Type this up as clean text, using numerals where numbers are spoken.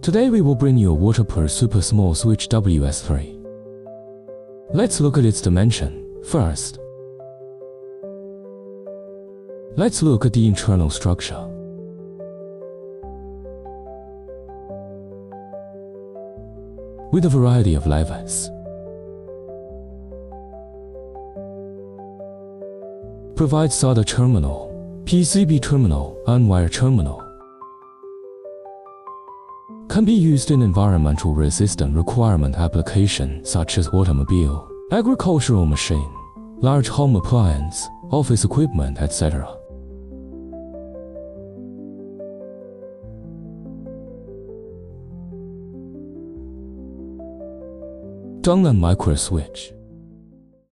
Today we will bring you a waterproof super small switch WS3. Let's look at its dimension first. Let's look at the internal structure. With a variety of levers. Provides SATA terminal, PCB terminal, and wire terminal. Can be used in environmental resistant requirement applications such as automobile, agricultural machine, large home appliance, office equipment, etc. Downline micro switch.